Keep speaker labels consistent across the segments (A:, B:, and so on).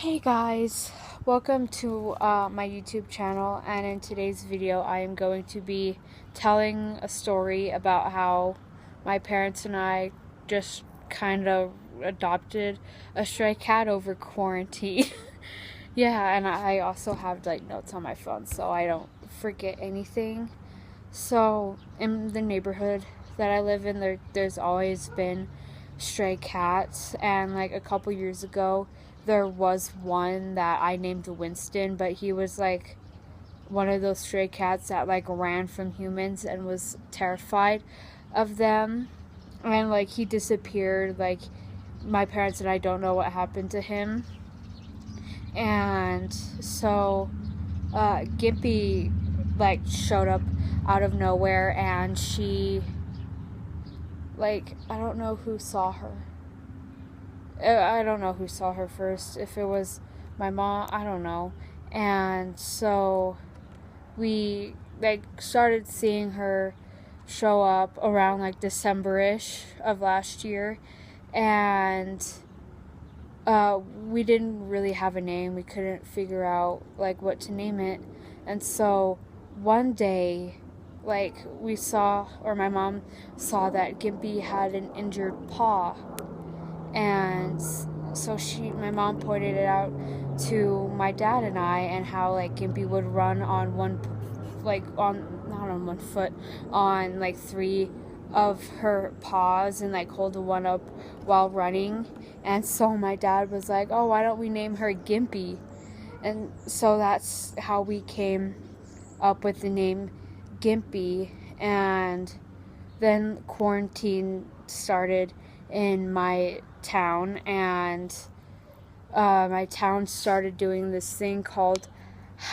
A: Hey guys, welcome to my YouTube channel, and in today's video I am going to be telling a story about how my parents and I just kind of adopted a stray cat over quarantine. Yeah, and I also have like notes on my phone so I don't forget anything. So in the neighborhood that I live in, there's always been stray cats, and like a couple years ago there was one that I named Winston, but he was like one of those stray cats that like ran from humans and was terrified of them, and like he disappeared. Like my parents and I don't know what happened to him. And so Gimpy like showed up out of nowhere, and she, like, I don't know who saw her. I don't know who saw her first. If it was my mom, I don't know. And so we like started seeing her show up around like December-ish of last year, and we didn't really have a name. We couldn't figure out like what to name it. And so one day, like, we saw, or my mom saw, that Gimpy had an injured paw, and so my mom pointed it out to my dad and I, and how like Gimpy would run on not on one foot, on like three of her paws, and like hold the one up while running. And so my dad was like, oh, why don't we name her Gimpy? And so that's how we came up with the name Gimpy. And then quarantine started in my town, and my town started doing this thing called,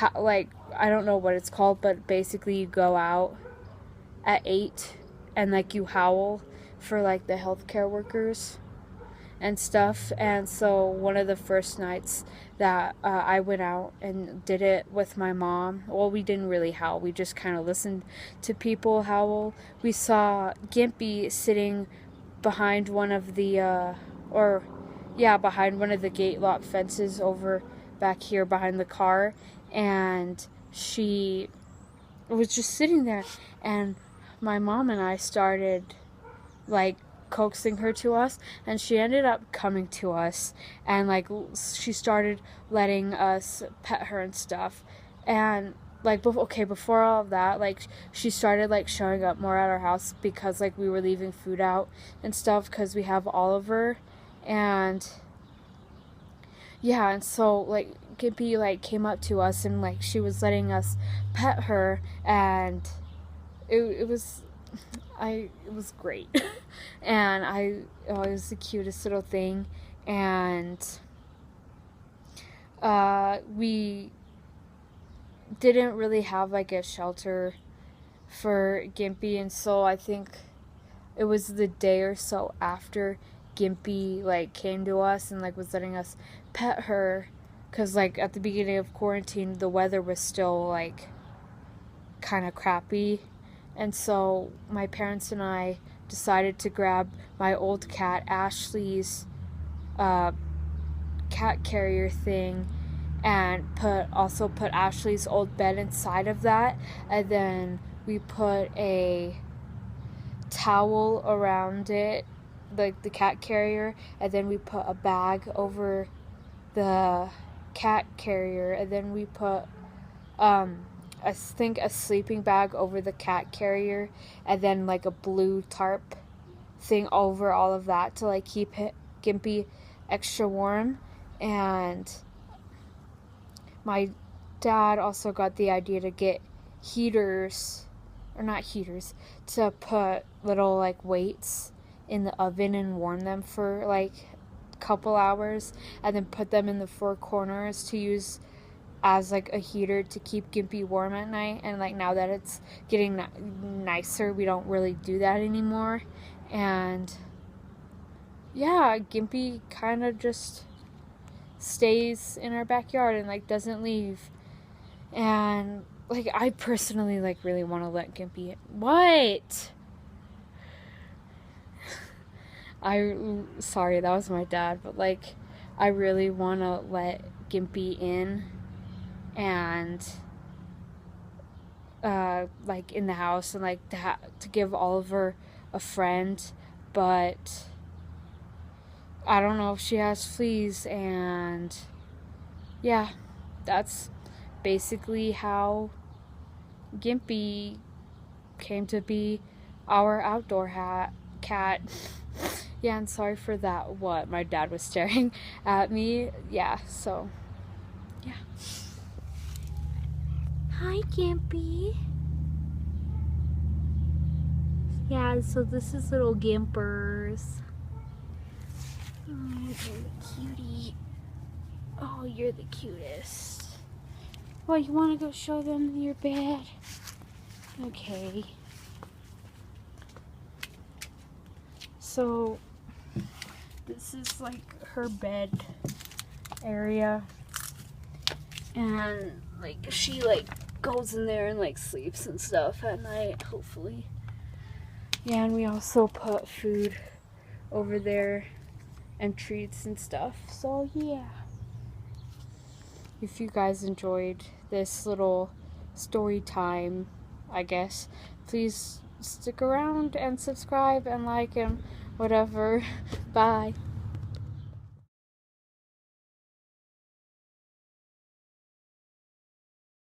A: I don't know what it's called, but basically you go out at 8 and like you howl for like the healthcare workers and stuff. And so one of the first nights that I went out and did it with my mom, well, we didn't really howl, we just kind of listened to people howl. We saw Gimpy sitting behind one of the behind one of the gate lock fences over back here behind the car, and she was just sitting there, and my mom and I started like coaxing her to us, and she ended up coming to us, and like she started letting us pet her and stuff. And like before all of that, like she started like showing up more at our house because like we were leaving food out and stuff because we have Oliver. And yeah, and so like Gimpy like came up to us, and like she was letting us pet her, and it was great. And it was the cutest little thing. And we didn't really have like a shelter for Gimpy, and so I think it was the day or so after Gimpy like came to us and like was letting us pet her, because like at the beginning of quarantine the weather was still like kind of crappy. And so my parents and I decided to grab my old cat Ashley's cat carrier thing, and also put Ashley's old bed inside of that, and then we put a towel around it, like the cat carrier, and then we put a bag over the cat carrier, and then we put I think a sleeping bag over the cat carrier, and then like a blue tarp thing over all of that to like keep Gimpy extra warm. And my dad also got the idea to get heaters, or not heaters, to put little like weights in the oven and warm them for like a couple hours, and then put them in the four corners to use as like a heater to keep Gimpy warm at night. And like now that it's getting nicer, we don't really do that anymore. And yeah, Gimpy kind of just stays in our backyard and like doesn't leave. And like I personally like really want to let Gimpy sorry, that was my dad, but like I really want to let Gimpy in and like in the house, and like to give Oliver a friend, but I don't know if she has fleas. And yeah, that's basically how Gimpy came to be our outdoor cat. Yeah, and sorry for that. What? My dad was staring at me. Yeah, so yeah. Hi, Gimpy. Yeah, so this is little Gimpers. Oh, you're the cutie. Oh, you're the cutest. Well, you want to go show them your bed? Okay. So, this is like her bed area. And like she like goes in there and like sleeps and stuff at night, hopefully. Yeah, and we also put food over there and treats and stuff. So yeah. If you guys enjoyed this little story time, I guess, please stick around and subscribe and like and whatever. Bye.